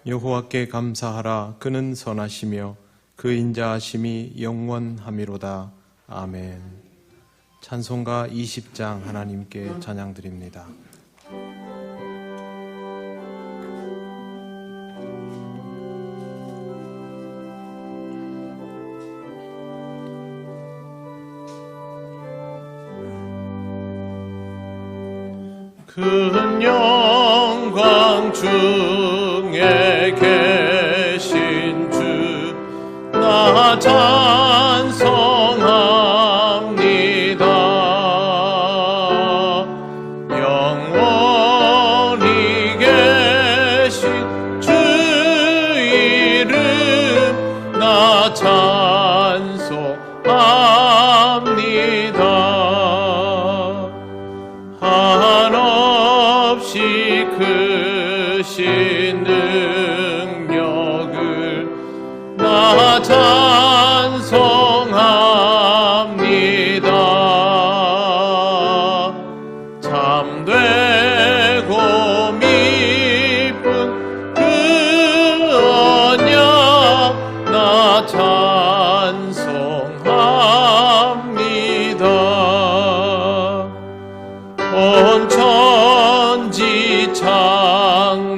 여호와께 감사하라. 그는 선하시며 그 인자하심이 영원하미로다. 아멘. 찬송가 20장 하나님께 찬양드립니다. 큰 영광 중에 계신 주 나 찬송합니다. 영원히 계신 주 이름 나 찬송합니다. 한없이 크신 능력을 나 찬송합니다. 참되고 미쁜 그 언약 나 찬송합니다. 온 천지 창조하시던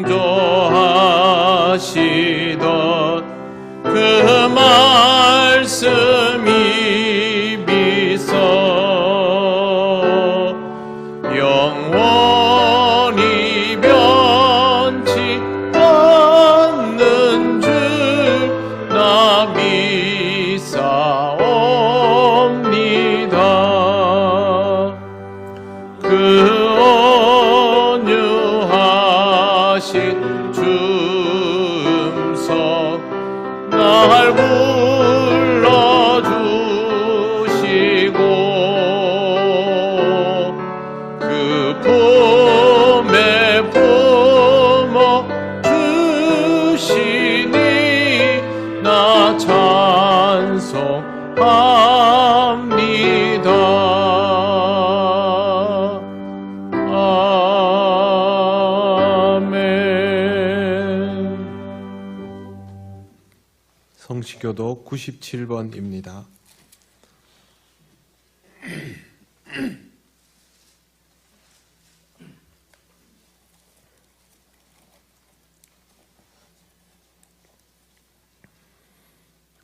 그 말씀이 비서 영원히 변치 않는 줄 나 믿사옵니다. 그 온유하신 주음성 날 불러주시고 그 품에 품어주시니 나 찬송합니다. 성시교독 97번입니다.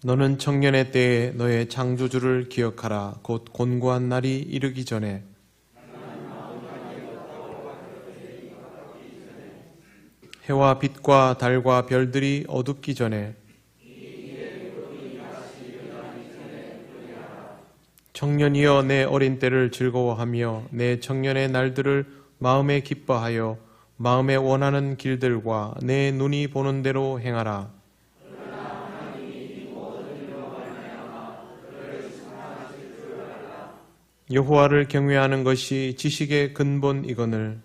너는 청년의 때에 너의 창조주를 기억하라. 곧 곤고한 날이 이르기 전에 해와 빛과 달과 별들이 어둡기 전에 청년이여 내 어린 때를 즐거워하며 내 청년의 날들을 마음에 기뻐하여 마음에 원하는 길들과 내 눈이 보는 대로 행하라. 여호와를 경외하는 것이 지식의 근본이거늘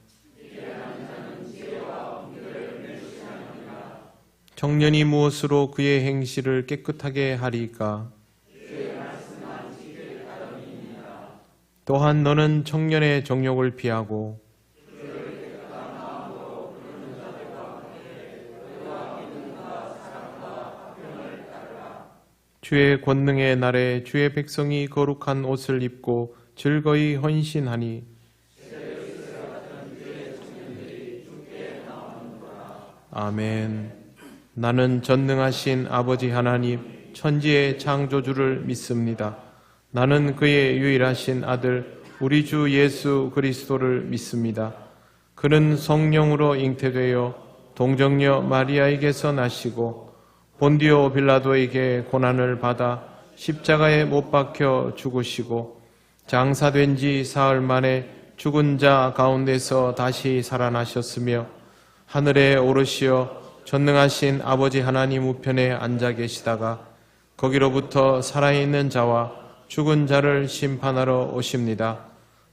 청년이 무엇으로 그의 행실을 깨끗하게 하리까? 또한 너는 청년의 정욕을 피하고 주의 권능의 날에 주의 백성이 거룩한 옷을 입고 즐거이 헌신하니 아멘. 나는 전능하신 아버지 하나님 천지의 창조주를 믿습니다. 나는 그의 유일하신 아들 우리 주 예수 그리스도를 믿습니다. 그는 성령으로 잉태되어 동정녀 마리아에게서 나시고 본디오 빌라도에게 고난을 받아 십자가에 못 박혀 죽으시고 장사된 지 사흘 만에 죽은 자 가운데서 다시 살아나셨으며 하늘에 오르시어 전능하신 아버지 하나님 우편에 앉아 계시다가 거기로부터 살아있는 자와 죽은 자를 심판하러 오십니다.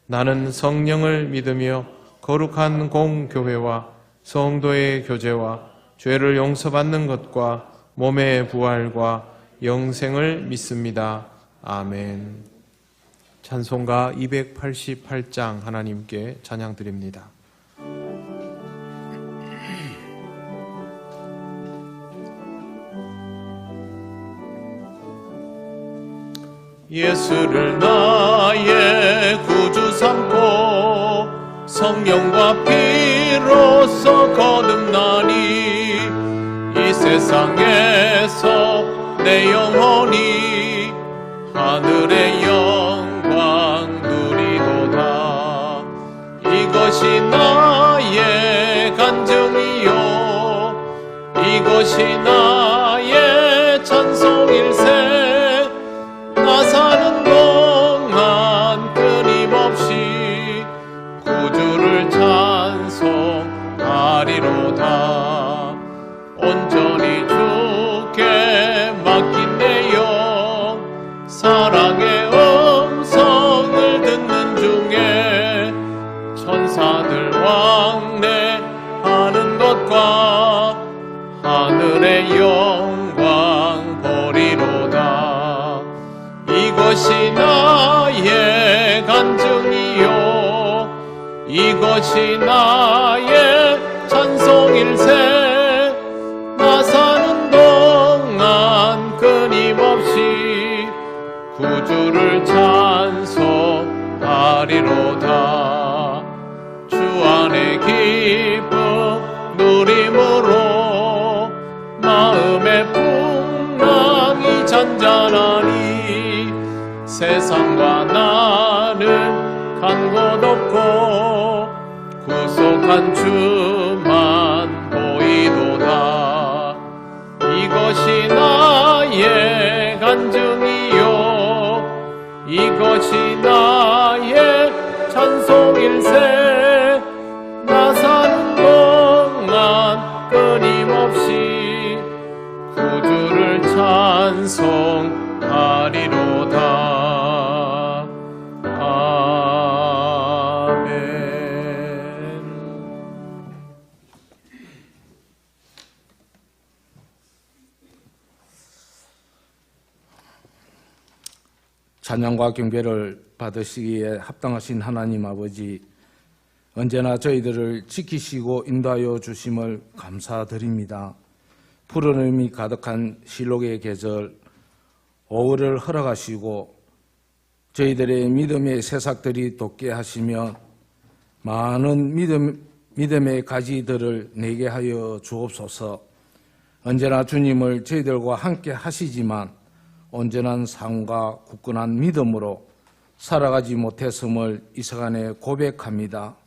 나는 성령을 믿으며 거룩한 공교회와 성도의 교제와 죄를 용서받는 것과 몸의 부활과 영생을 믿습니다. 아멘. 찬송가 288장 하나님께 찬양드립니다. 예수를 나의 구주 삼고 성령과 피로써 거듭나니 이 세상에서 내 영혼이 하늘의 영광 누리도다. 이것이 나의 간증이요 이것이 나의 찬송일세. 나 사는 동안 끊임없이 구주를 찬송하리로다. 온전히 주께 맡긴 내 영 사랑의 음성을 듣는 중에 천사들 왕래하는 것과 하늘의 영광 보리로다. 이것이 나의 간증이요 이것이 나의 찬송일세. 나 사는 동안 끊임없이 구주를 찬송하리로다. 주 안에 기쁨 누림으로 마음의 풍랑이 잔잔하니 세상과 나는 간 곳 없고 구속한 주만 보이도다. 이것이 나의 간증이요 이것이 나의 찬송일세. 나 사는 동안 끊임없이 구주를 찬송하리로다. 찬양과 경배를 받으시기에 합당하신 하나님 아버지, 언제나 저희들을 지키시고 인도하여 주심을 감사드립니다. 푸른음이 가득한 실록의 계절 오후를 허락하시고 저희들의 믿음의 새싹들이 돋게 하시며 많은 믿음의 가지들을 내게 하여 주옵소서. 언제나 주님을 저희들과 함께 하시지만 온전한 삶과 굳건한 믿음으로 살아가지 못했음을 이 시간에 고백합니다.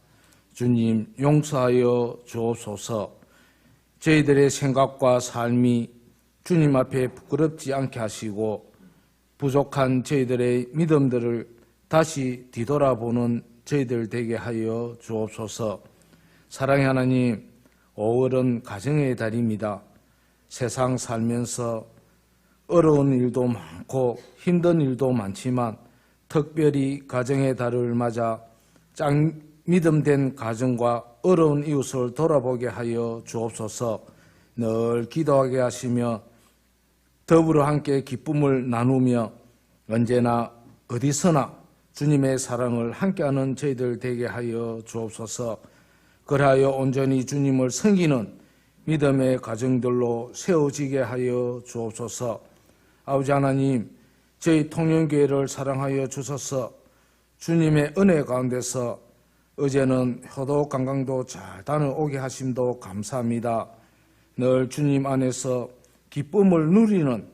주님 용서하여 주옵소서. 저희들의 생각과 삶이 주님 앞에 부끄럽지 않게 하시고 부족한 저희들의 믿음들을 다시 뒤돌아보는 저희들 되게 하여 주옵소서. 사랑의 하나님, 5월은 가정의 달입니다. 세상 살면서 어려운 일도 많고 힘든 일도 많지만 특별히 가정의 달을 맞아 믿음된 가정과 어려운 이웃을 돌아보게 하여 주옵소서. 늘 기도하게 하시며 더불어 함께 기쁨을 나누며 언제나 어디서나 주님의 사랑을 함께하는 저희들 되게 하여 주옵소서. 그리하여 온전히 주님을 섬기는 믿음의 가정들로 세워지게 하여 주옵소서. 아버지 하나님, 저희 통영교회를 사랑하여 주셔서 주님의 은혜 가운데서 어제는 효도 관광도 잘 다녀오게 하심도 감사합니다. 늘 주님 안에서 기쁨을 누리는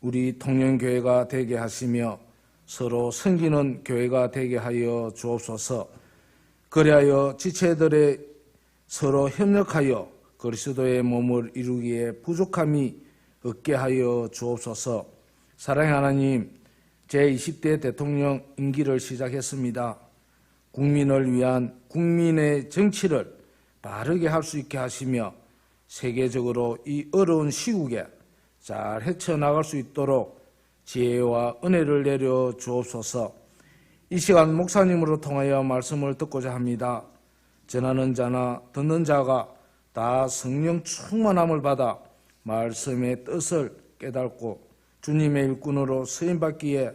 우리 통영교회가 되게 하시며 서로 섬기는 교회가 되게 하여 주옵소서. 그리하여 지체들의 서로 협력하여 그리스도의 몸을 이루기에 부족함이 없게 하여 주옵소서. 사랑의 하나님, 제20대 대통령 임기를 시작했습니다. 국민을 위한 국민의 정치를 바르게 할 수 있게 하시며 세계적으로 이 어려운 시국에 잘 헤쳐나갈 수 있도록 지혜와 은혜를 내려 주옵소서. 이 시간 목사님으로 통하여 말씀을 듣고자 합니다. 전하는 자나 듣는 자가 다 성령 충만함을 받아 말씀의 뜻을 깨닫고 주님의 일꾼으로 쓰임받기에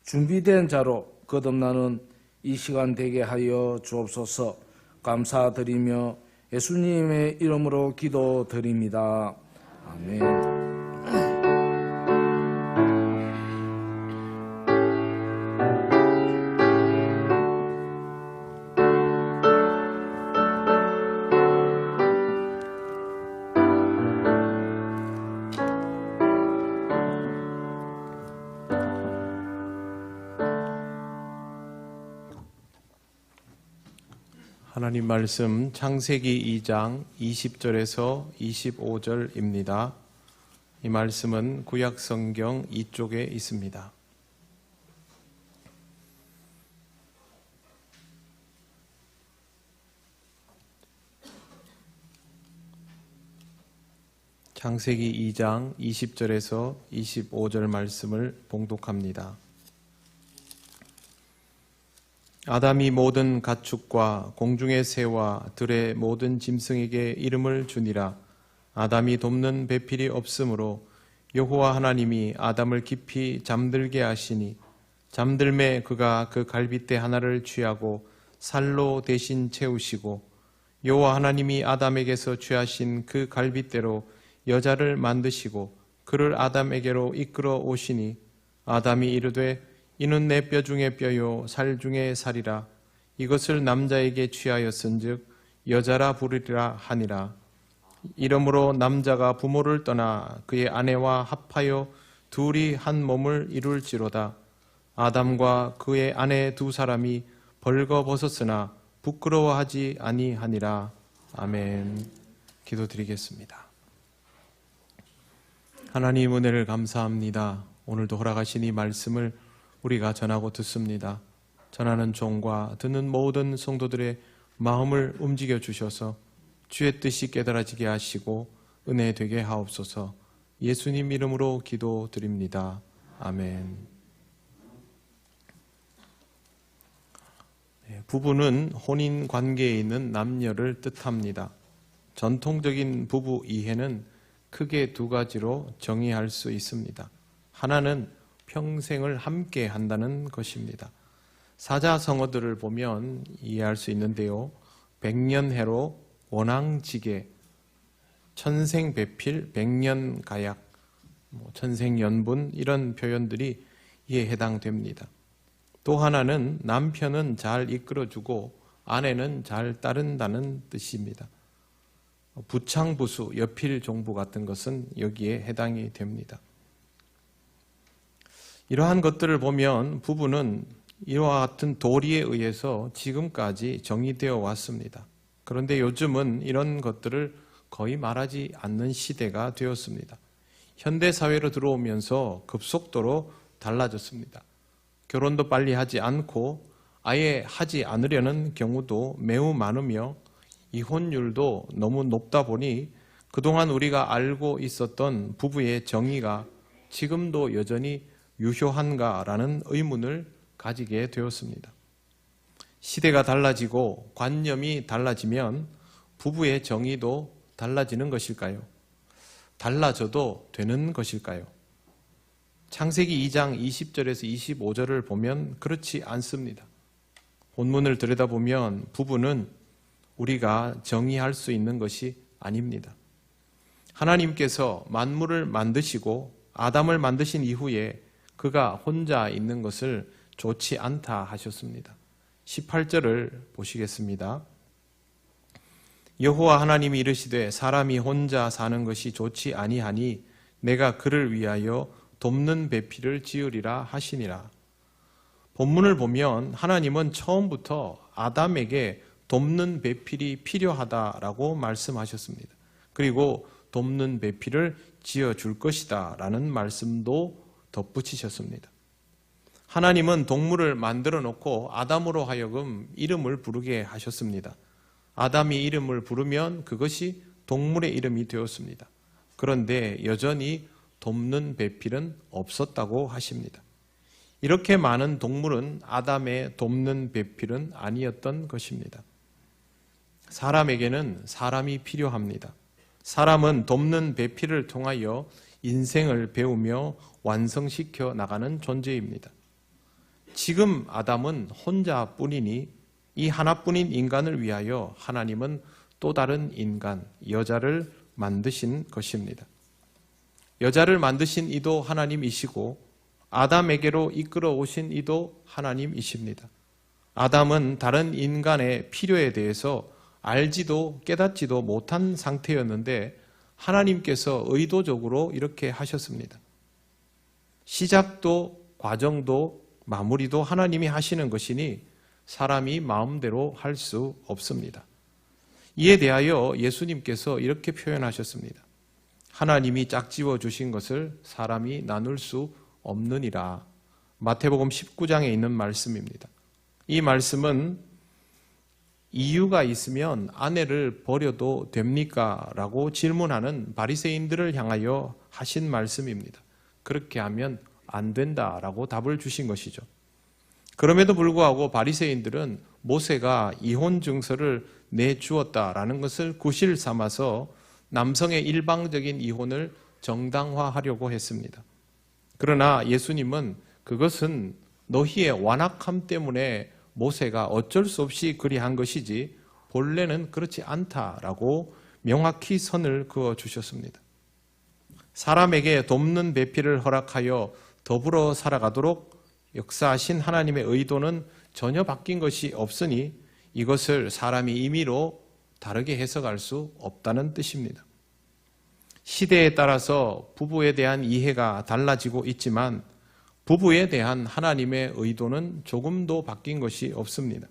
준비된 자로 거듭나는 이 시간 되게 하여 주옵소서. 감사드리며 예수님의 이름으로 기도드립니다. 아멘. 하나님 말씀 창세기 2장 20절에서 25절입니다. 이 말씀은 구약 성경 이쪽에 있습니다. 창세기 2장 20절에서 25절 말씀을 봉독합니다. 아담이 모든 가축과 공중의 새와 들의 모든 짐승에게 이름을 주니라. 아담이 돕는 배필이 없으므로 여호와 하나님이 아담을 깊이 잠들게 하시니 잠들매 그가 그 갈빗대 하나를 취하고 살로 대신 채우시고 여호와 하나님이 아담에게서 취하신 그 갈빗대로 여자를 만드시고 그를 아담에게로 이끌어 오시니 아담이 이르되 이는 내 뼈 중에 뼈요 살 중에 살이라. 이것을 남자에게 취하였은즉 여자라 부르리라 하니라. 이러므로 남자가 부모를 떠나 그의 아내와 합하여 둘이 한 몸을 이룰지로다. 아담과 그의 아내 두 사람이 벌거벗었으나 부끄러워하지 아니하니라. 아멘. 기도드리겠습니다. 하나님 은혜를 감사합니다. 오늘도 허락하신 이 말씀을 우리가 전하고 듣습니다. 전하는 종과 듣는 모든 성도들의 마음을 움직여 주셔서 주의 뜻이 깨달아지게 하시고 은혜 되게 하옵소서. 예수님 이름으로 기도드립니다. 아멘. 부부는 혼인 관계에 있는 남녀를 뜻합니다. 전통적인 부부 이해는 크게 두 가지로 정의할 수 있습니다. 하나는 평생을 함께 한다는 것입니다. 사자성어들을 보면 이해할 수 있는데요. 백년해로, 원앙지계, 천생배필, 백년가약, 천생연분 이런 표현들이 이에 해당됩니다. 또 하나는 남편은 잘 이끌어주고 아내는 잘 따른다는 뜻입니다. 부창부수, 여필종부 같은 것은 여기에 해당이 됩니다. 이러한 것들을 보면 부부는 이와 같은 도리에 의해서 지금까지 정의되어 왔습니다. 그런데 요즘은 이런 것들을 거의 말하지 않는 시대가 되었습니다. 현대사회로 들어오면서 급속도로 달라졌습니다. 결혼도 빨리 하지 않고 아예 하지 않으려는 경우도 매우 많으며 이혼율도 너무 높다 보니 그동안 우리가 알고 있었던 부부의 정의가 지금도 여전히 유효한가라는 의문을 가지게 되었습니다. 시대가 달라지고 관념이 달라지면 부부의 정의도 달라지는 것일까요? 달라져도 되는 것일까요? 창세기 2장 20절에서 25절을 보면 그렇지 않습니다. 본문을 들여다보면 부부는 우리가 정의할 수 있는 것이 아닙니다. 하나님께서 만물을 만드시고 아담을 만드신 이후에 그가 혼자 있는 것을 좋지 않다 하셨습니다. 18절을 보시겠습니다. 여호와 하나님이 이르시되 사람이 혼자 사는 것이 좋지 아니하니 내가 그를 위하여 돕는 배필을 지으리라 하시니라. 본문을 보면 하나님은 처음부터 아담에게 돕는 배필이 필요하다라고 말씀하셨습니다. 그리고 돕는 배필을 지어줄 것이다 라는 말씀도 덧붙이셨습니다. 하나님은 동물을 만들어 놓고 아담으로 하여금 이름을 부르게 하셨습니다. 아담이 이름을 부르면 그것이 동물의 이름이 되었습니다. 그런데 여전히 돕는 배필은 없었다고 하십니다. 이렇게 많은 동물은 아담의 돕는 배필은 아니었던 것입니다. 사람에게는 사람이 필요합니다. 사람은 돕는 배필을 통하여 인생을 배우며 완성시켜 나가는 존재입니다. 지금 아담은 혼자뿐이니 이 하나뿐인 인간을 위하여 하나님은 또 다른 인간, 여자를 만드신 것입니다. 여자를 만드신 이도 하나님이시고 아담에게로 이끌어 오신 이도 하나님이십니다. 아담은 다른 인간의 필요에 대해서 알지도 깨닫지도 못한 상태였는데 하나님께서 의도적으로 이렇게 하셨습니다. 시작도 과정도 마무리도 하나님이 하시는 것이니 사람이 마음대로 할 수 없습니다. 이에 대하여 예수님께서 이렇게 표현하셨습니다. 하나님이 짝지어 주신 것을 사람이 나눌 수 없느니라. 마태복음 19장에 있는 말씀입니다. 이 말씀은 이유가 있으면 아내를 버려도 됩니까? 라고 질문하는 바리새인들을 향하여 하신 말씀입니다. 그렇게 하면 안 된다라고 답을 주신 것이죠. 그럼에도 불구하고 바리새인들은 모세가 이혼 증서를 내주었다라는 것을 구실 삼아서 남성의 일방적인 이혼을 정당화하려고 했습니다. 그러나 예수님은 그것은 너희의 완악함 때문에 모세가 어쩔 수 없이 그리한 것이지 본래는 그렇지 않다라고 명확히 선을 그어 주셨습니다. 사람에게 돕는 배필을 허락하여 더불어 살아가도록 역사하신 하나님의 의도는 전혀 바뀐 것이 없으니 이것을 사람이 임의로 다르게 해석할 수 없다는 뜻입니다. 시대에 따라서 부부에 대한 이해가 달라지고 있지만 부부에 대한 하나님의 의도는 조금도 바뀐 것이 없습니다.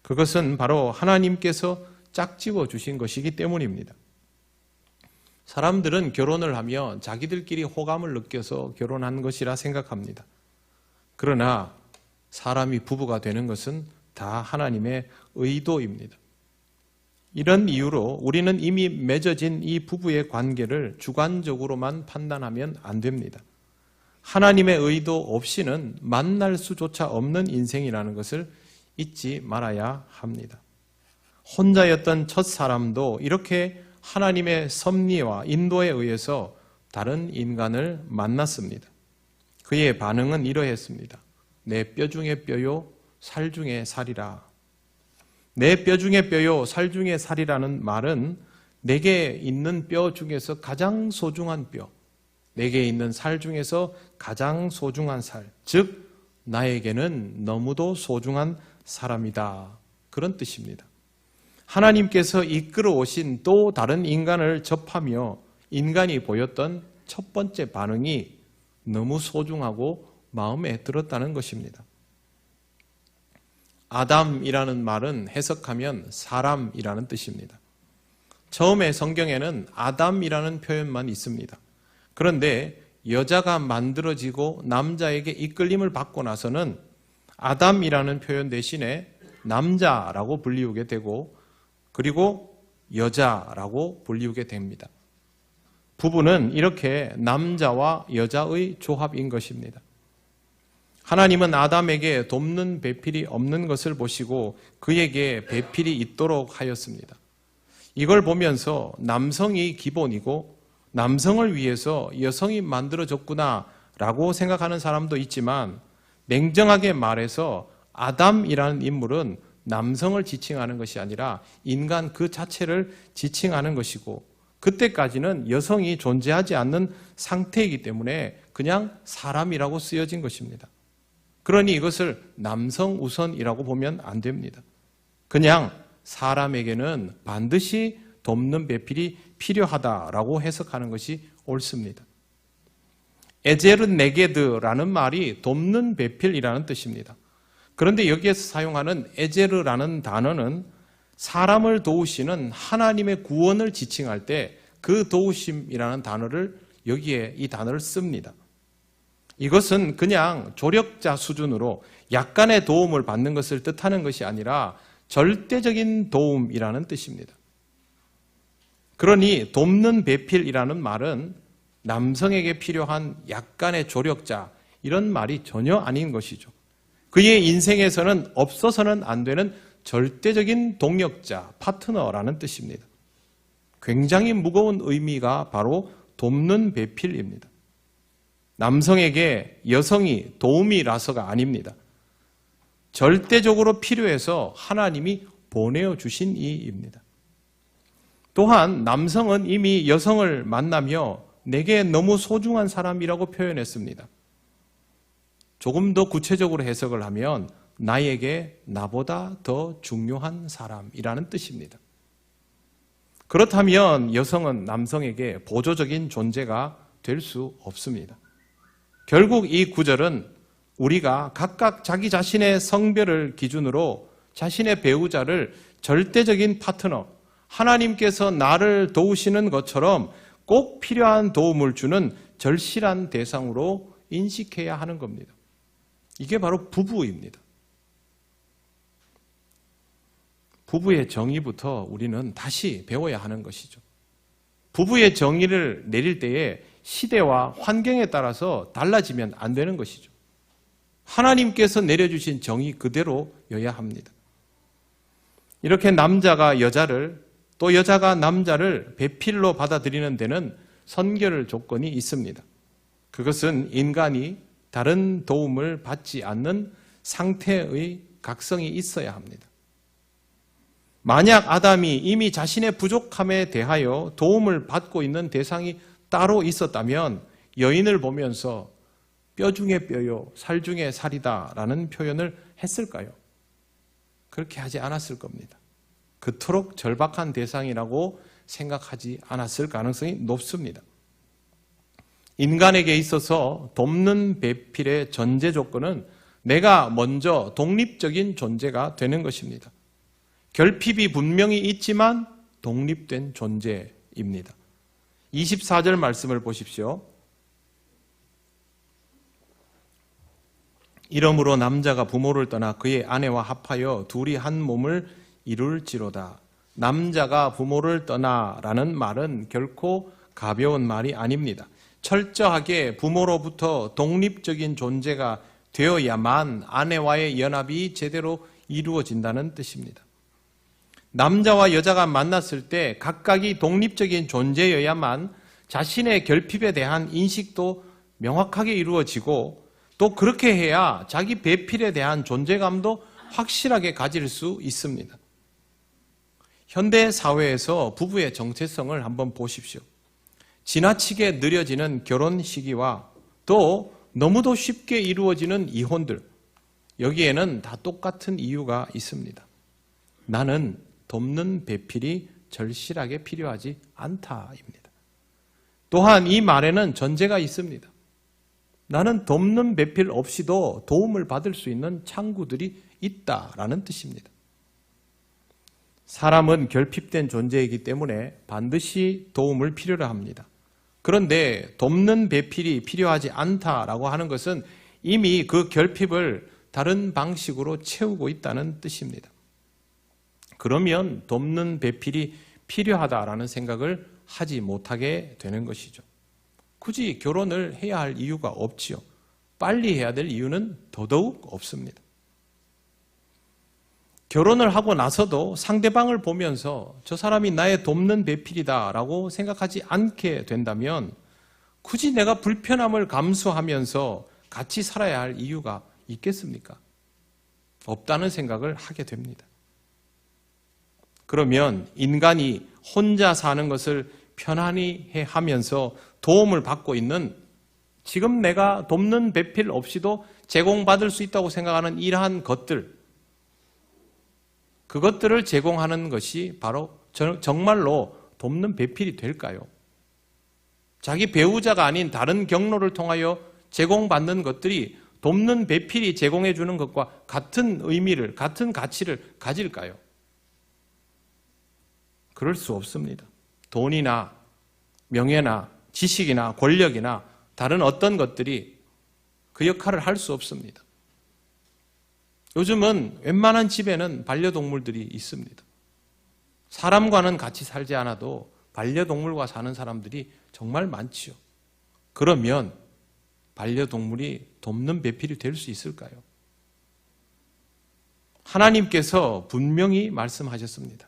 그것은 바로 하나님께서 짝지어 주신 것이기 때문입니다. 사람들은 결혼을 하면 자기들끼리 호감을 느껴서 결혼한 것이라 생각합니다. 그러나 사람이 부부가 되는 것은 다 하나님의 의도입니다. 이런 이유로 우리는 이미 맺어진 이 부부의 관계를 주관적으로만 판단하면 안 됩니다. 하나님의 의도 없이는 만날 수조차 없는 인생이라는 것을 잊지 말아야 합니다. 혼자였던 첫 사람도 이렇게 하나님의 섭리와 인도에 의해서 다른 인간을 만났습니다. 그의 반응은 이러했습니다. 내 뼈 중에 뼈요 살 중에 살이라. 내 뼈 중에 뼈요 살 중에 살이라는 말은 내게 있는 뼈 중에서 가장 소중한 뼈, 내게 있는 살 중에서 가장 소중한 살, 즉 나에게는 너무도 소중한 사람이다. 그런 뜻입니다. 하나님께서 이끌어 오신 또 다른 인간을 접하며 인간이 보였던 첫 번째 반응이 너무 소중하고 마음에 들었다는 것입니다. 아담이라는 말은 해석하면 사람이라는 뜻입니다. 처음에 성경에는 아담이라는 표현만 있습니다. 그런데 여자가 만들어지고 남자에게 이끌림을 받고 나서는 아담이라는 표현 대신에 남자라고 불리우게 되고 그리고 여자라고 불리우게 됩니다. 부부는 이렇게 남자와 여자의 조합인 것입니다. 하나님은 아담에게 돕는 배필이 없는 것을 보시고 그에게 배필이 있도록 하였습니다. 이걸 보면서 남성이 기본이고 남성을 위해서 여성이 만들어졌구나라고 생각하는 사람도 있지만 냉정하게 말해서 아담이라는 인물은 남성을 지칭하는 것이 아니라 인간 그 자체를 지칭하는 것이고 그때까지는 여성이 존재하지 않는 상태이기 때문에 그냥 사람이라고 쓰여진 것입니다. 그러니 이것을 남성 우선이라고 보면 안 됩니다. 그냥 사람에게는 반드시 돕는 배필이 필요하다라고 해석하는 것이 옳습니다. 에제르 네게드라는 말이 돕는 배필이라는 뜻입니다. 그런데 여기에서 사용하는 에제르라는 단어는 사람을 도우시는 하나님의 구원을 지칭할 때 그 도우심이라는 단어를 여기에 이 단어를 씁니다. 이것은 그냥 조력자 수준으로 약간의 도움을 받는 것을 뜻하는 것이 아니라 절대적인 도움이라는 뜻입니다. 그러니 돕는 배필이라는 말은 남성에게 필요한 약간의 조력자 이런 말이 전혀 아닌 것이죠. 그의 인생에서는 없어서는 안 되는 절대적인 동력자, 파트너라는 뜻입니다. 굉장히 무거운 의미가 바로 돕는 배필입니다. 남성에게 여성이 도움이라서가 아닙니다. 절대적으로 필요해서 하나님이 보내어 주신 이입니다. 또한 남성은 이미 여성을 만나며 내게 너무 소중한 사람이라고 표현했습니다. 조금 더 구체적으로 해석을 하면 나에게 나보다 더 중요한 사람이라는 뜻입니다. 그렇다면 여성은 남성에게 보조적인 존재가 될 수 없습니다. 결국 이 구절은 우리가 각각 자기 자신의 성별을 기준으로 자신의 배우자를 절대적인 파트너, 하나님께서 나를 도우시는 것처럼 꼭 필요한 도움을 주는 절실한 대상으로 인식해야 하는 겁니다. 이게 바로 부부입니다. 부부의 정의부터 우리는 다시 배워야 하는 것이죠. 부부의 정의를 내릴 때에 시대와 환경에 따라서 달라지면 안 되는 것이죠. 하나님께서 내려주신 정의 그대로여야 합니다. 이렇게 남자가 여자를 또 여자가 남자를 배필로 받아들이는 데는 선결 조건이 있습니다. 그것은 인간이 다른 도움을 받지 않는 상태의 각성이 있어야 합니다. 만약 아담이 이미 자신의 부족함에 대하여 도움을 받고 있는 대상이 따로 있었다면 여인을 보면서 뼈 중에 뼈요, 살 중에 살이다 라는 표현을 했을까요? 그렇게 하지 않았을 겁니다. 그토록 절박한 대상이라고 생각하지 않았을 가능성이 높습니다. 인간에게 있어서 돕는 배필의 전제 조건은 내가 먼저 독립적인 존재가 되는 것입니다. 결핍이 분명히 있지만 독립된 존재입니다. 24절 말씀을 보십시오. 이러므로 남자가 부모를 떠나 그의 아내와 합하여 둘이 한 몸을 이룰지로다. 남자가 부모를 떠나라는 말은 결코 가벼운 말이 아닙니다. 철저하게 부모로부터 독립적인 존재가 되어야만 아내와의 연합이 제대로 이루어진다는 뜻입니다. 남자와 여자가 만났을 때 각각이 독립적인 존재여야만 자신의 결핍에 대한 인식도 명확하게 이루어지고 또 그렇게 해야 자기 배필에 대한 존재감도 확실하게 가질 수 있습니다. 현대 사회에서 부부의 정체성을 한번 보십시오. 지나치게 느려지는 결혼 시기와 또 너무도 쉽게 이루어지는 이혼들, 여기에는 다 똑같은 이유가 있습니다. 나는 돕는 배필이 절실하게 필요하지 않다입니다. 또한 이 말에는 전제가 있습니다. 나는 돕는 배필 없이도 도움을 받을 수 있는 창구들이 있다라는 뜻입니다. 사람은 결핍된 존재이기 때문에 반드시 도움을 필요로 합니다. 그런데 돕는 배필이 필요하지 않다라고 하는 것은 이미 그 결핍을 다른 방식으로 채우고 있다는 뜻입니다. 그러면 돕는 배필이 필요하다라는 생각을 하지 못하게 되는 것이죠. 굳이 결혼을 해야 할 이유가 없지요. 빨리 해야 될 이유는 더더욱 없습니다. 결혼을 하고 나서도 상대방을 보면서 저 사람이 나의 돕는 배필이다라고 생각하지 않게 된다면 굳이 내가 불편함을 감수하면서 같이 살아야 할 이유가 있겠습니까? 없다는 생각을 하게 됩니다. 그러면 인간이 혼자 사는 것을 편안히 하면서 도움을 받고 있는 지금 내가 돕는 배필 없이도 제공받을 수 있다고 생각하는 이러한 것들, 그것들을 제공하는 것이 바로 정말로 돕는 배필이 될까요? 자기 배우자가 아닌 다른 경로를 통하여 제공받는 것들이 돕는 배필이 제공해 주는 것과 같은 의미를, 같은 가치를 가질까요? 그럴 수 없습니다. 돈이나 명예나 지식이나 권력이나 다른 어떤 것들이 그 역할을 할 수 없습니다. 요즘은 웬만한 집에는 반려동물들이 있습니다. 사람과는 같이 살지 않아도 반려동물과 사는 사람들이 정말 많지요. 그러면 반려동물이 돕는 배필이 될 수 있을까요? 하나님께서 분명히 말씀하셨습니다.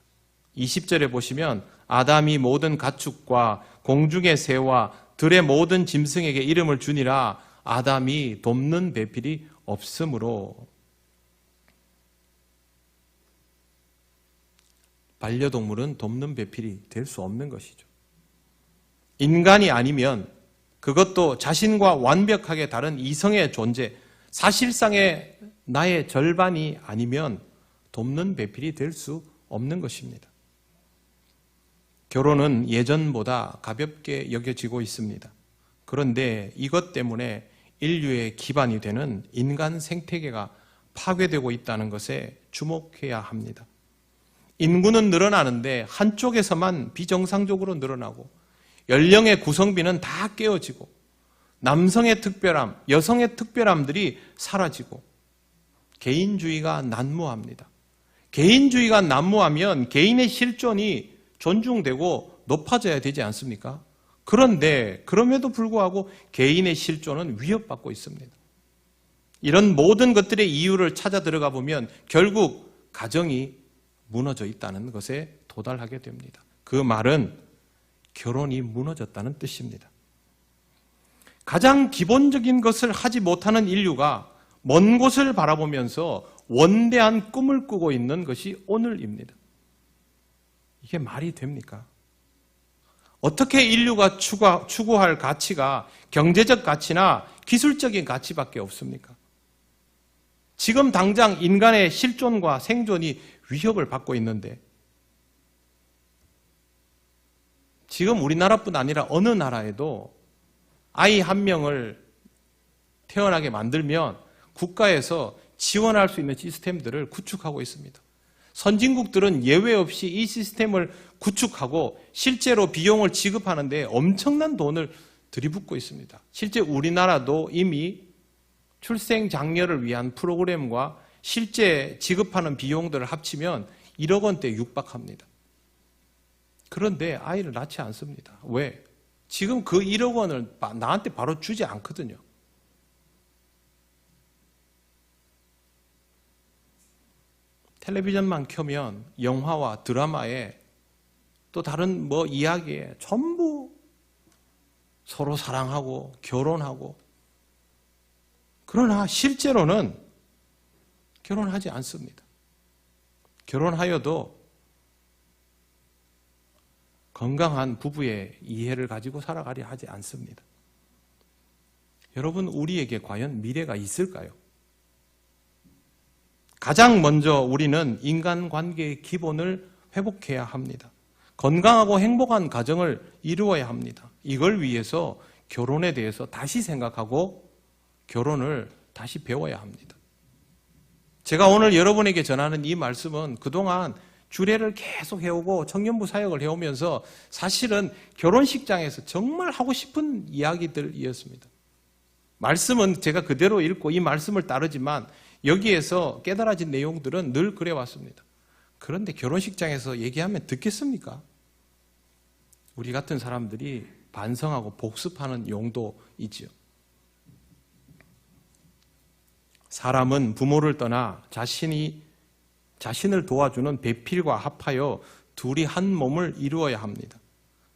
20절에 보시면 아담이 모든 가축과 공중의 새와 들의 모든 짐승에게 이름을 주니라. 아담이 돕는 배필이 없으므로. 반려동물은 돕는 배필이 될 수 없는 것이죠. 인간이 아니면 그것도 자신과 완벽하게 다른 이성의 존재, 사실상의 나의 절반이 아니면 돕는 배필이 될 수 없는 것입니다. 결혼은 예전보다 가볍게 여겨지고 있습니다. 그런데 이것 때문에 인류의 기반이 되는 인간 생태계가 파괴되고 있다는 것에 주목해야 합니다. 인구는 늘어나는데 한쪽에서만 비정상적으로 늘어나고 연령의 구성비는 다 깨어지고 남성의 특별함, 여성의 특별함들이 사라지고 개인주의가 난무합니다. 개인주의가 난무하면 개인의 실존이 존중되고 높아져야 되지 않습니까? 그런데 그럼에도 불구하고 개인의 실존은 위협받고 있습니다. 이런 모든 것들의 이유를 찾아 들어가 보면 결국 가정이 무너져 있다는 것에 도달하게 됩니다. 그 말은 결혼이 무너졌다는 뜻입니다. 가장 기본적인 것을 하지 못하는 인류가 먼 곳을 바라보면서 원대한 꿈을 꾸고 있는 것이 오늘입니다. 이게 말이 됩니까? 어떻게 인류가 추구할 가치가 경제적 가치나 기술적인 가치밖에 없습니까? 지금 당장 인간의 실존과 생존이 위협을 받고 있는데 지금 우리나라뿐 아니라 어느 나라에도 아이 한 명을 태어나게 만들면 국가에서 지원할 수 있는 시스템들을 구축하고 있습니다. 선진국들은 예외 없이 이 시스템을 구축하고 실제로 비용을 지급하는데 엄청난 돈을 들이붓고 있습니다. 실제 우리나라도 이미 출생 장려를 위한 프로그램과 실제 지급하는 비용들을 합치면 1억 원대 육박합니다. 그런데 아이를 낳지 않습니다. 왜? 지금 그 1억 원을 나한테 바로 주지 않거든요. 텔레비전만 켜면 영화와 드라마에 또 다른 이야기에 전부 서로 사랑하고 결혼하고 그러나 실제로는 결혼하지 않습니다. 결혼하여도 건강한 부부의 이해를 가지고 살아가려 하지 않습니다. 여러분, 우리에게 과연 미래가 있을까요? 가장 먼저 우리는 인간관계의 기본을 회복해야 합니다. 건강하고 행복한 가정을 이루어야 합니다. 이걸 위해서 결혼에 대해서 다시 생각하고 결혼을 다시 배워야 합니다. 제가 오늘 여러분에게 전하는 이 말씀은 그동안 주례를 계속 해오고 청년부 사역을 해오면서 사실은 결혼식장에서 정말 하고 싶은 이야기들이었습니다. 말씀은 제가 그대로 읽고 이 말씀을 따르지만 여기에서 깨달아진 내용들은 늘 그래왔습니다. 그런데 결혼식장에서 얘기하면 듣겠습니까? 우리 같은 사람들이 반성하고 복습하는 용도이지요. 사람은 부모를 떠나 자신을 도와주는 배필과 합하여 둘이 한 몸을 이루어야 합니다.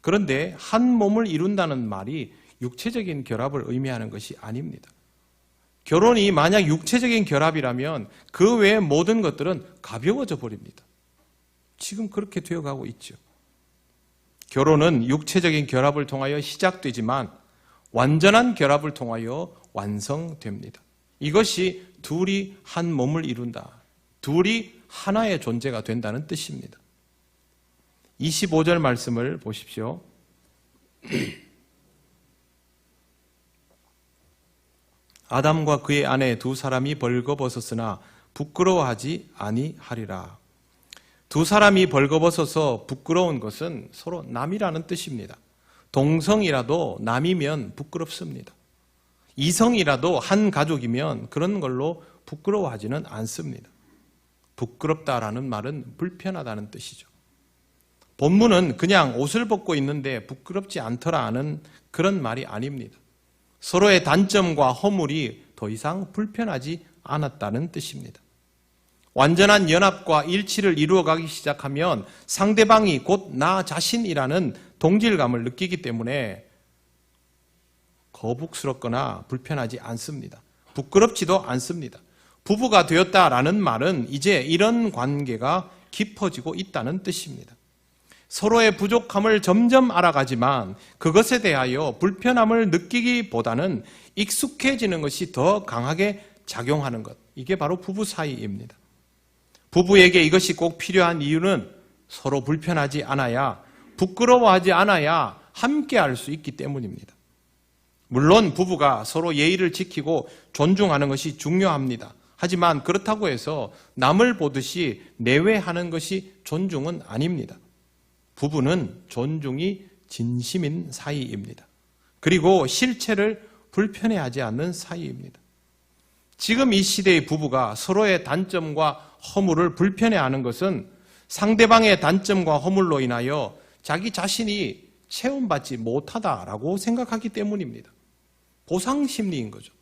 그런데 한 몸을 이룬다는 말이 육체적인 결합을 의미하는 것이 아닙니다. 결혼이 만약 육체적인 결합이라면 그 외의 모든 것들은 가벼워져 버립니다. 지금 그렇게 되어가고 있죠. 결혼은 육체적인 결합을 통하여 시작되지만 완전한 결합을 통하여 완성됩니다. 이것이 둘이 한 몸을 이룬다. 둘이 하나의 존재가 된다는 뜻입니다. 25절 말씀을 보십시오. 아담과 그의 아내 두 사람이 벌거벗었으나 부끄러워하지 아니하리라. 두 사람이 벌거벗어서 부끄러운 것은 서로 남이라는 뜻입니다. 동성이라도 남이면 부끄럽습니다. 이성이라도 한 가족이면 그런 걸로 부끄러워하지는 않습니다. 부끄럽다라는 말은 불편하다는 뜻이죠. 본문은 그냥 옷을 벗고 있는데 부끄럽지 않더라 하는 그런 말이 아닙니다. 서로의 단점과 허물이 더 이상 불편하지 않았다는 뜻입니다. 완전한 연합과 일치를 이루어가기 시작하면 상대방이 곧 나 자신이라는 동질감을 느끼기 때문에 거북스럽거나 불편하지 않습니다. 부끄럽지도 않습니다. 부부가 되었다라는 말은 이제 이런 관계가 깊어지고 있다는 뜻입니다. 서로의 부족함을 점점 알아가지만 그것에 대하여 불편함을 느끼기보다는 익숙해지는 것이 더 강하게 작용하는 것. 이게 바로 부부 사이입니다. 부부에게 이것이 꼭 필요한 이유는 서로 불편하지 않아야, 부끄러워하지 않아야 함께 할 수 있기 때문입니다. 물론 부부가 서로 예의를 지키고 존중하는 것이 중요합니다. 하지만 그렇다고 해서 남을 보듯이 내외하는 것이 존중은 아닙니다. 부부는 존중이 진심인 사이입니다. 그리고 실체를 불편해하지 않는 사이입니다. 지금 이 시대의 부부가 서로의 단점과 허물을 불편해하는 것은 상대방의 단점과 허물로 인하여 자기 자신이 체험받지 못하다라고 생각하기 때문입니다. 보상심리인 거죠.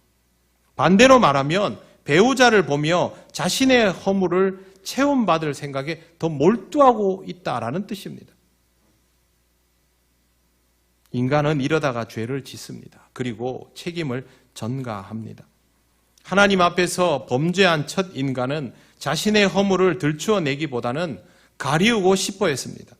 반대로 말하면 배우자를 보며 자신의 허물을 체험받을 생각에 더 몰두하고 있다라는 뜻입니다. 인간은 이러다가 죄를 짓습니다. 그리고 책임을 전가합니다. 하나님 앞에서 범죄한 첫 인간은 자신의 허물을 들추어내기보다는 가리우고 싶어 했습니다.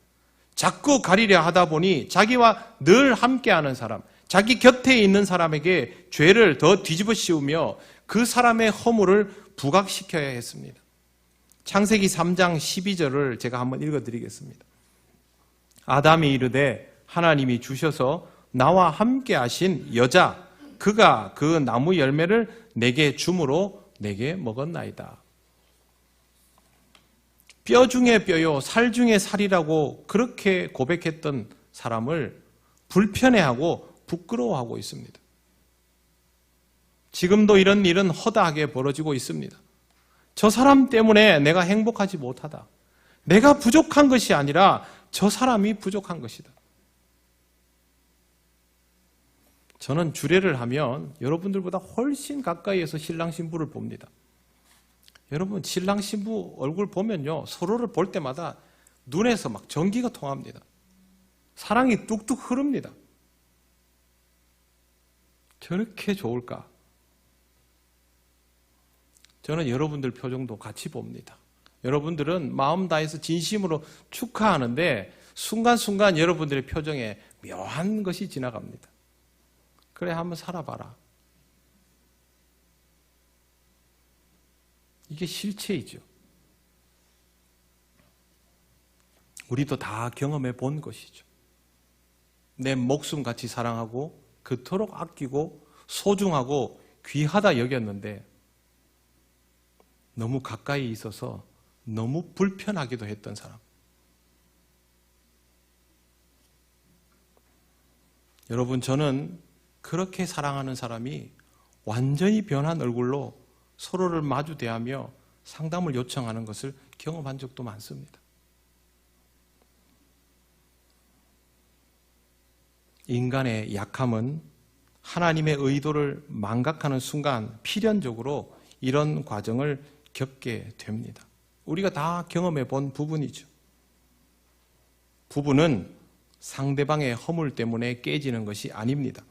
자꾸 가리려 하다 보니 자기와 늘 함께하는 사람, 자기 곁에 있는 사람에게 죄를 더 뒤집어 씌우며 그 사람의 허물을 부각시켜야 했습니다. 창세기 3장 12절을 제가 한번 읽어드리겠습니다. 아담이 이르되 하나님이 주셔서 나와 함께 하신 여자 그가 그 나무 열매를 내게 주므로 내게 먹었나이다. 뼈 중에 뼈요 살 중에 살이라고 그렇게 고백했던 사람을 불편해하고 부끄러워하고 있습니다. 지금도 이런 일은 허다하게 벌어지고 있습니다. 저 사람 때문에 내가 행복하지 못하다. 내가 부족한 것이 아니라 저 사람이 부족한 것이다. 저는 주례를 하면 여러분들보다 훨씬 가까이에서 신랑 신부를 봅니다. 여러분 신랑 신부 얼굴 보면요 서로를 볼 때마다 눈에서 막 전기가 통합니다. 사랑이 뚝뚝 흐릅니다. 저렇게 좋을까? 저는 여러분들 표정도 같이 봅니다. 여러분들은 마음 다해서 진심으로 축하하는데 순간순간 여러분들의 표정에 묘한 것이 지나갑니다. 그래 한번 살아봐라. 이게 실체이죠. 우리도 다 경험해 본 것이죠. 내 목숨같이 사랑하고 그토록 아끼고 소중하고 귀하다 여겼는데 너무 가까이 있어서 너무 불편하기도 했던 사람. 여러분 저는 그렇게 사랑하는 사람이 완전히 변한 얼굴로 서로를 마주 대하며 상담을 요청하는 것을 경험한 적도 많습니다. 인간의 약함은 하나님의 의도를 망각하는 순간 필연적으로 이런 과정을 겪게 됩니다. 우리가 다 경험해 본 부분이죠. 부부는 상대방의 허물 때문에 깨지는 것이 아닙니다.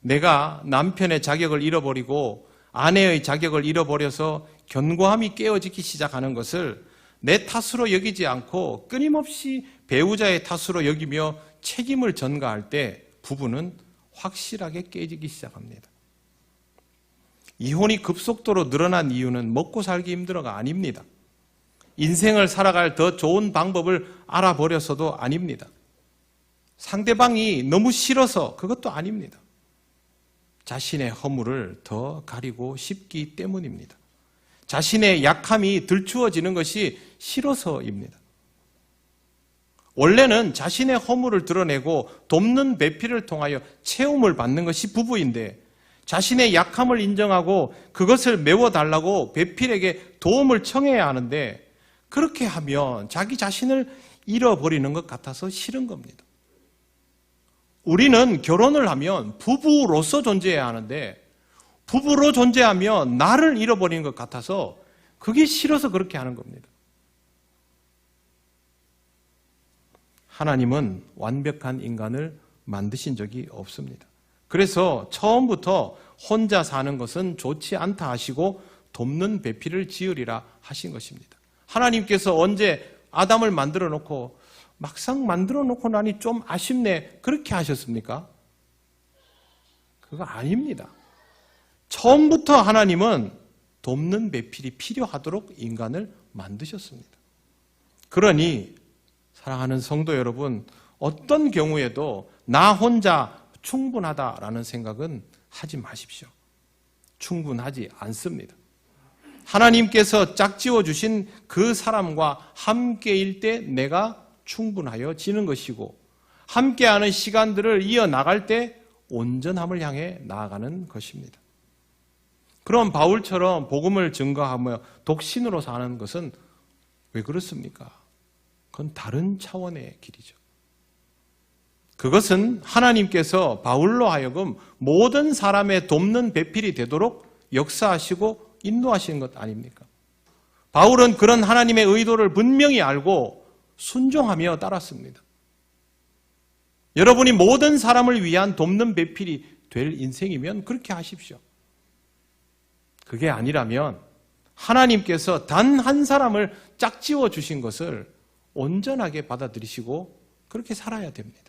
내가 남편의 자격을 잃어버리고 아내의 자격을 잃어버려서 견고함이 깨어지기 시작하는 것을 내 탓으로 여기지 않고 끊임없이 배우자의 탓으로 여기며 책임을 전가할 때 부부는 확실하게 깨지기 시작합니다. 이혼이 급속도로 늘어난 이유는 먹고 살기 힘들어가 아닙니다. 인생을 살아갈 더 좋은 방법을 알아버려서도 아닙니다. 상대방이 너무 싫어서 그것도 아닙니다. 자신의 허물을 더 가리고 싶기 때문입니다. 자신의 약함이 들추어지는 것이 싫어서입니다. 원래는 자신의 허물을 드러내고 돕는 배필을 통하여 채움을 받는 것이 부부인데 자신의 약함을 인정하고 그것을 메워달라고 배필에게 도움을 청해야 하는데 그렇게 하면 자기 자신을 잃어버리는 것 같아서 싫은 겁니다. 우리는 결혼을 하면 부부로서 존재해야 하는데 부부로 존재하면 나를 잃어버리는 것 같아서 그게 싫어서 그렇게 하는 겁니다. 하나님은 완벽한 인간을 만드신 적이 없습니다. 그래서 처음부터 혼자 사는 것은 좋지 않다 하시고 돕는 배필을 지으리라 하신 것입니다. 하나님께서 언제 아담을 만들어 놓고 막상 만들어 놓고 나니 좀 아쉽네 그렇게 하셨습니까? 그거 아닙니다. 처음부터 하나님은 돕는 배필이 필요하도록 인간을 만드셨습니다. 그러니 사랑하는 성도 여러분, 어떤 경우에도 나 혼자 충분하다라는 생각은 하지 마십시오. 충분하지 않습니다. 하나님께서 짝지어 주신 그 사람과 함께일 때 내가 충분하여 지는 것이고, 함께하는 시간들을 이어나갈 때 온전함을 향해 나아가는 것입니다. 그럼 바울처럼 복음을 증거하며 독신으로 사는 것은 왜 그렇습니까? 그건 다른 차원의 길이죠. 그것은 하나님께서 바울로 하여금 모든 사람의 돕는 배필이 되도록 역사하시고 인도하시는 것 아닙니까? 바울은 그런 하나님의 의도를 분명히 알고 순종하며 따랐습니다. 여러분이 모든 사람을 위한 돕는 배필이 될 인생이면 그렇게 하십시오. 그게 아니라면 하나님께서 단 한 사람을 짝지어 주신 것을 온전하게 받아들이시고 그렇게 살아야 됩니다.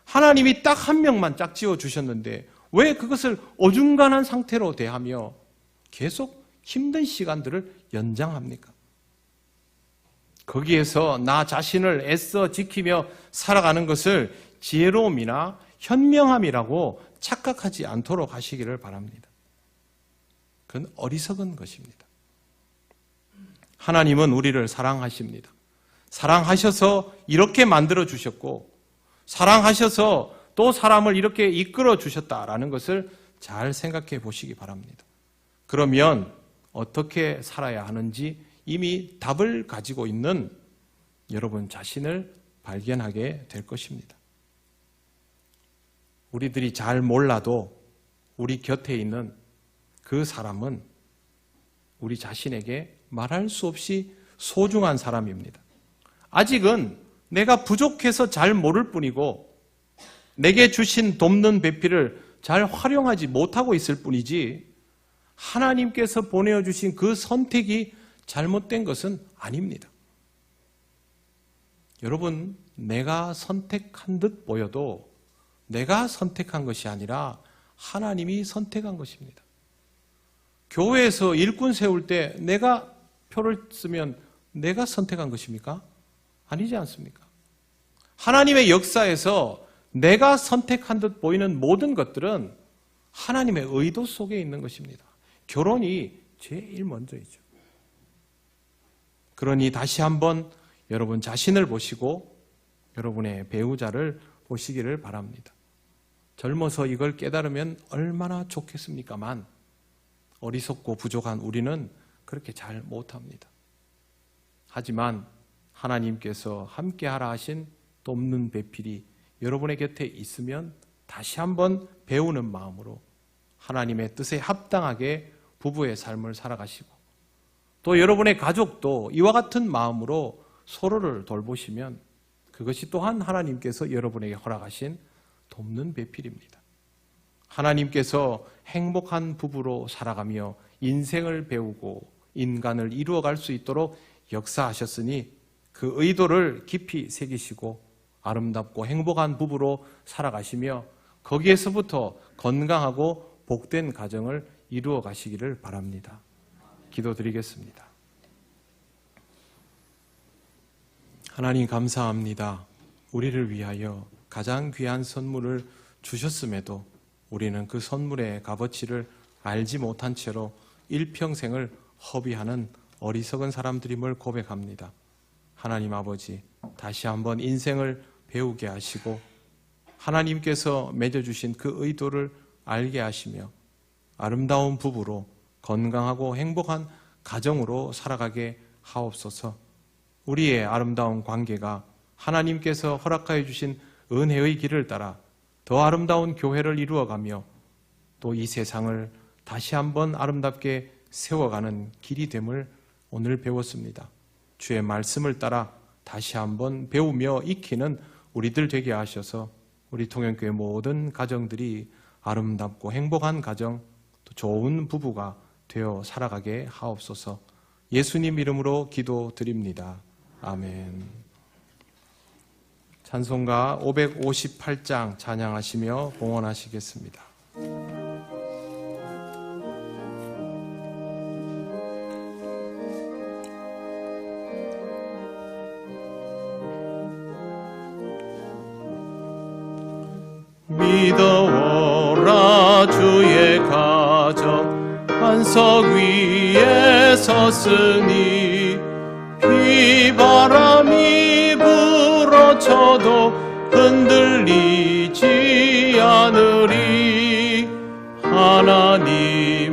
하나님이 딱 한 명만 짝지어 주셨는데 왜 그것을 어중간한 상태로 대하며 계속 힘든 시간들을 연장합니까? 거기에서 나 자신을 애써 지키며 살아가는 것을 지혜로움이나 현명함이라고 착각하지 않도록 하시기를 바랍니다. 그건 어리석은 것입니다. 하나님은 우리를 사랑하십니다. 사랑하셔서 이렇게 만들어 주셨고, 사랑하셔서 또 사람을 이렇게 이끌어 주셨다라는 것을 잘 생각해 보시기 바랍니다. 그러면 어떻게 살아야 하는지 이미 답을 가지고 있는 여러분 자신을 발견하게 될 것입니다. 우리들이 잘 몰라도 우리 곁에 있는 그 사람은 우리 자신에게 말할 수 없이 소중한 사람입니다. 아직은 내가 부족해서 잘 모를 뿐이고 내게 주신 돕는 배필을 잘 활용하지 못하고 있을 뿐이지 하나님께서 보내주신 그 선택이 잘못된 것은 아닙니다. 여러분, 내가 선택한 듯 보여도 내가 선택한 것이 아니라 하나님이 선택한 것입니다. 교회에서 일꾼 세울 때 내가 표를 쓰면 내가 선택한 것입니까? 아니지 않습니까? 하나님의 역사에서 내가 선택한 듯 보이는 모든 것들은 하나님의 의도 속에 있는 것입니다. 결혼이 제일 먼저이죠. 그러니 다시 한번 여러분 자신을 보시고 여러분의 배우자를 보시기를 바랍니다. 젊어서 이걸 깨달으면 얼마나 좋겠습니까만 어리석고 부족한 우리는 그렇게 잘 못합니다. 하지만 하나님께서 함께하라 하신 돕는 배필이 여러분의 곁에 있으면 다시 한번 배우는 마음으로 하나님의 뜻에 합당하게 부부의 삶을 살아가시고 또 여러분의 가족도 이와 같은 마음으로 서로를 돌보시면 그것이 또한 하나님께서 여러분에게 허락하신 돕는 배필입니다. 하나님께서 행복한 부부로 살아가며 인생을 배우고 인간을 이루어갈 수 있도록 역사하셨으니 그 의도를 깊이 새기시고 아름답고 행복한 부부로 살아가시며 거기에서부터 건강하고 복된 가정을 이루어 가시기를 바랍니다. 기도드리겠습니다. 하나님 감사합니다. 우리를 위하여 가장 귀한 선물을 주셨음에도 우리는 그 선물의 값어치를 알지 못한 채로 일평생을 허비하는 어리석은 사람들임을 고백합니다. 하나님 아버지, 다시 한번 인생을 배우게 하시고 하나님께서 맺어주신 그 의도를 알게 하시며 아름다운 부부로 건강하고 행복한 가정으로 살아가게 하옵소서. 우리의 아름다운 관계가 하나님께서 허락하여 주신 은혜의 길을 따라 더 아름다운 교회를 이루어가며 또 이 세상을 다시 한번 아름답게 세워가는 길이 됨을 오늘 배웠습니다. 주의 말씀을 따라 다시 한번 배우며 익히는 우리들 되게 하셔서 우리 통영교회 모든 가정들이 아름답고 행복한 가정, 또 좋은 부부가 되어 살아가게 하옵소서. 예수님 이름으로 기도드립니다. 아멘. 찬송가 558장 찬양하시며 봉헌하시겠습니다. 믿어오라 반석 위에 섰으니 비바람이 불어쳐도 흔들리지 않으리. 하나님을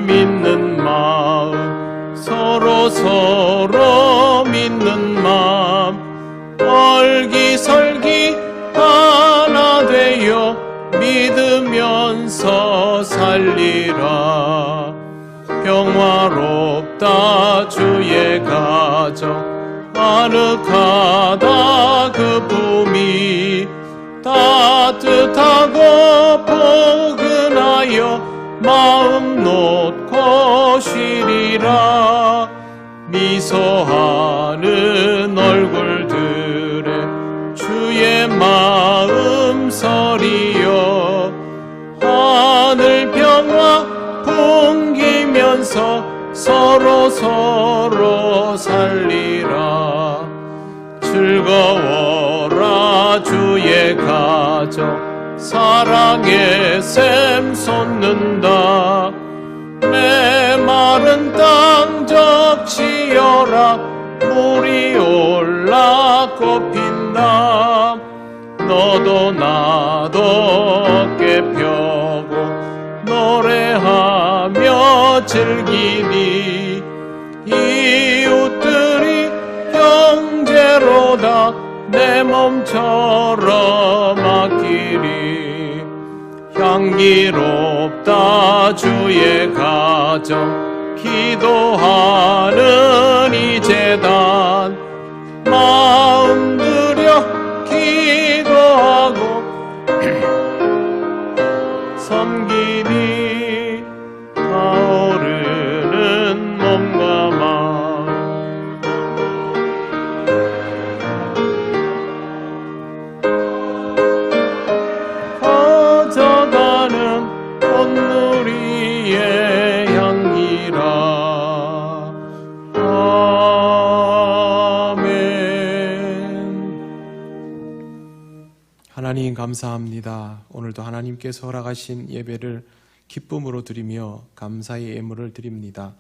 믿는 마음, 서로 믿는 마음, 얼기설기 하나 되어 믿으면서 살리라. 평화롭다 주의 가정, 아늑하다 그 품이, 따뜻하고 포근하여 마음 놓고 쉬리라. 미소하는 얼굴들에 주의 마음 서리여. 하늘 평화 풍기면서 서로 살리라. 즐거워라 주의 가정, 사랑의 샘 솟는다. 메마른 땅 적시어라. 물이 올라 꽃핀다. 너도 나도 어깨 펴고 노래하며 즐기니. 이웃들이 형제로다 내 몸처럼 아끼리. 향기롭다 주의 가정, 기도하는 이 제단. 마음 들여 기도하고 섬기니. 타오르는 몸과 마음, 퍼져가는 꽃누리의 향기라. 아멘. 하나님 감사합니다. 오늘도 하나님께서 허락하신 예배를 기쁨으로 드리며 감사의 예물을 드립니다.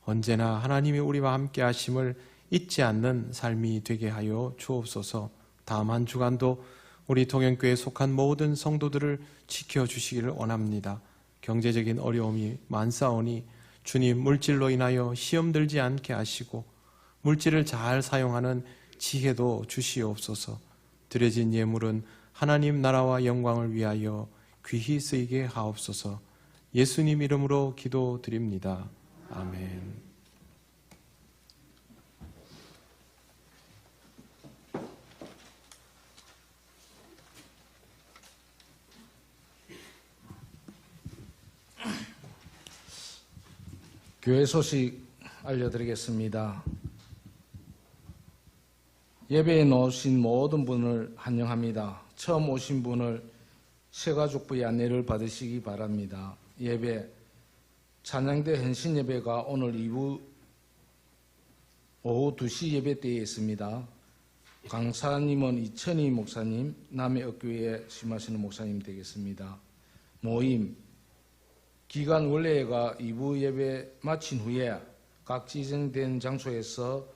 언제나 하나님이 우리와 함께 하심을 잊지 않는 삶이 되게 하여 주옵소서. 다음 한 주간도 우리 동현교회에 속한 모든 성도들을 지켜주시기를 원합니다. 경제적인 어려움이 많사오니 주님, 물질로 인하여 시험 들지 않게 하시고 물질을 잘 사용하는 지혜도 주시옵소서. 드려진 예물은 하나님 나라와 영광을 위하여 귀히 쓰이게 하옵소서. 예수님 이름으로 기도드립니다. 아멘. 교회 소식 알려드리겠습니다. 예배에 나오신 모든 분을 환영합니다. 처음 오신 분을 새가족부의 안내를 받으시기 바랍니다. 예배, 찬양대 헌신 예배가 오늘 오후 2시 예배 때에 있습니다. 강사님은 이천희 목사님, 남해업교회에 심하시는 목사님 되겠습니다. 모임, 기간 원래가 2부 예배 마친 후에 각 지정된 장소에서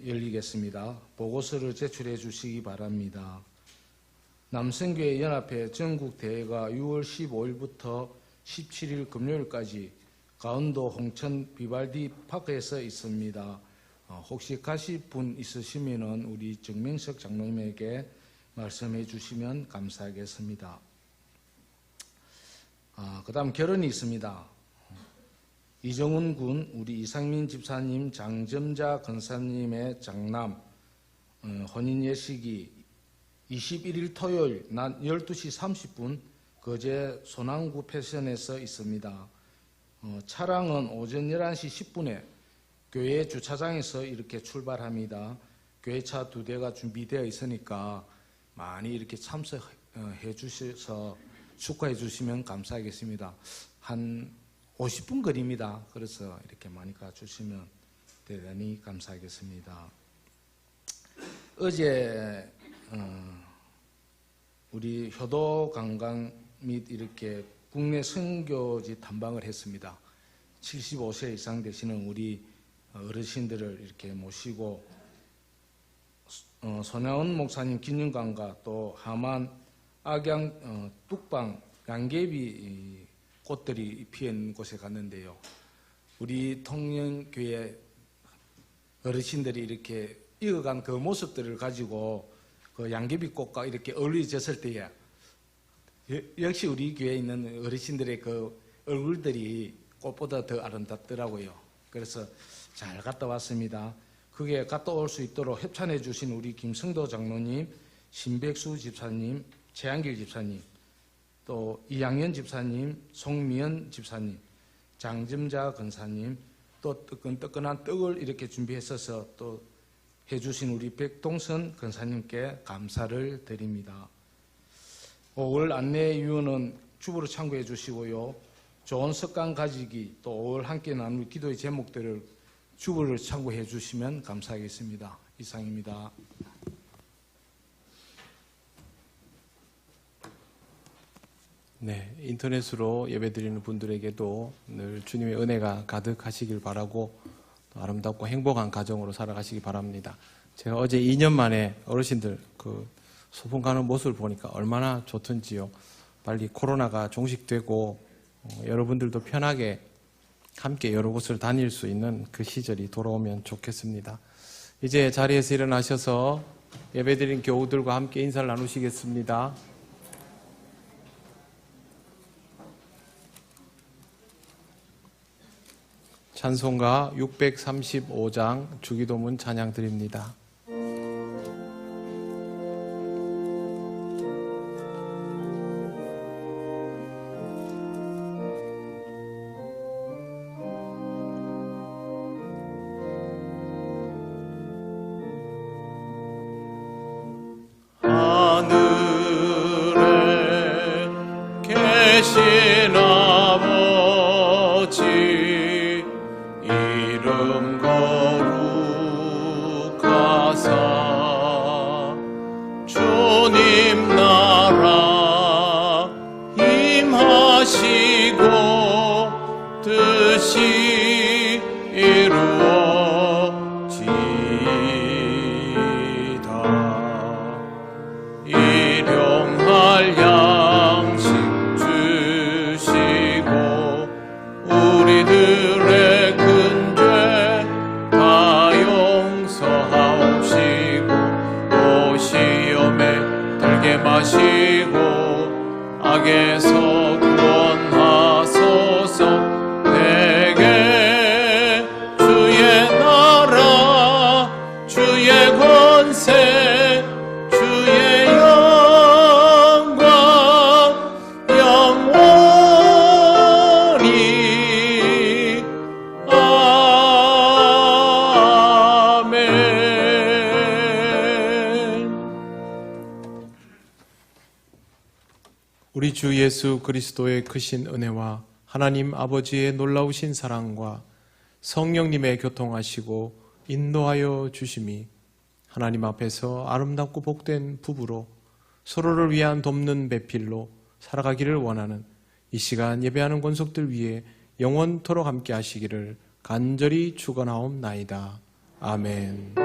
열리겠습니다. 보고서를 제출해 주시기 바랍니다. 남성교회 연합회 전국대회가 6월 15일부터 17일 금요일까지 강원도 홍천 비발디 파크에서 있습니다. 혹시 가실 분 있으시면 우리 정명석 장로님에게 말씀해 주시면 감사하겠습니다. 그 다음 결혼이 있습니다. 이정훈 군, 우리 이상민 집사님, 장점자 권사님의 장남 혼인 예식이 21일 토요일 낮 12시 30분 거제 소남구 패션에서 있습니다. 차량은 오전 11시 10분에 교회 주차장에서 이렇게 출발합니다. 교회차 2대가 준비되어 있으니까 많이 이렇게 참석해 주셔서 축하해 주시면 감사하겠습니다. 한 50분 거리입니다. 그래서 이렇게 많이 가주시면 대단히 감사하겠습니다. 어제 우리 효도 관광 및 이렇게 국내 선교지 탐방을 했습니다. 75세 이상 되시는 우리 어르신들을 이렇게 모시고 손양원 목사님 기념관과 또 하만 악양 뚝방 양계비 꽃들이 피어있는 곳에 갔는데요. 우리 통영교회 어르신들이 이렇게 익어간 그 모습들을 가지고 그 양계비꽃과 이렇게 어울려졌을 때에 역시 우리 교회에 있는 어르신들의 그 얼굴들이 꽃보다 더 아름답더라고요. 그래서 잘 갔다 왔습니다. 그게 갔다 올 수 있도록 협찬해 주신 우리 김성도 장로님, 신백수 집사님, 최한길 집사님, 또 이양현 집사님, 송미연 집사님, 장점자 권사님, 또 뜨끈뜨끈한 떡을 이렇게 준비했어서 또 해주신 우리 백동선 권사님께 감사를 드립니다. 5월 안내 유언은 주부로 참고해 주시고요. 좋은 습관 가지기, 또 5월 함께 나눌 기도의 제목들을 주부를 참고해 주시면 감사하겠습니다. 이상입니다. 네, 인터넷으로 예배드리는 분들에게도 늘 주님의 은혜가 가득하시길 바라고 또 아름답고 행복한 가정으로 살아가시기 바랍니다. 제가 어제 2년 만에 어르신들 그 소풍 가는 모습을 보니까 얼마나 좋던지요. 빨리 코로나가 종식되고 여러분들도 편하게 함께 여러 곳을 다닐 수 있는 그 시절이 돌아오면 좋겠습니다. 이제 자리에서 일어나셔서 예배드린 교우들과 함께 인사를 나누시겠습니다. 찬송가 635장 주기도문 찬양 드립니다. 하늘에 계신 아버지 이름 거룩하사 주님 나라 임하시고 뜻이 이루어지이다. 일용할 양식 주시고 우리들의 큰 죄 다 용서하옵시고 또 시험에 들게 마시고 악에서 구원하소서. 내게 주의 나라 주의 권세 주의 영광 영원히 아멘. 우리 주 예수 그리스도의 크신 은혜와 하나님 아버지의 놀라우신 사랑과 성령님의 교통하시고 인도하여 주심이 하나님 앞에서 아름답고 복된 부부로 서로를 위한 돕는 배필로 살아가기를 원하는 이 시간 예배하는 권속들 위해 영원토록 함께 하시기를 간절히 축원하옵나이다. 아멘.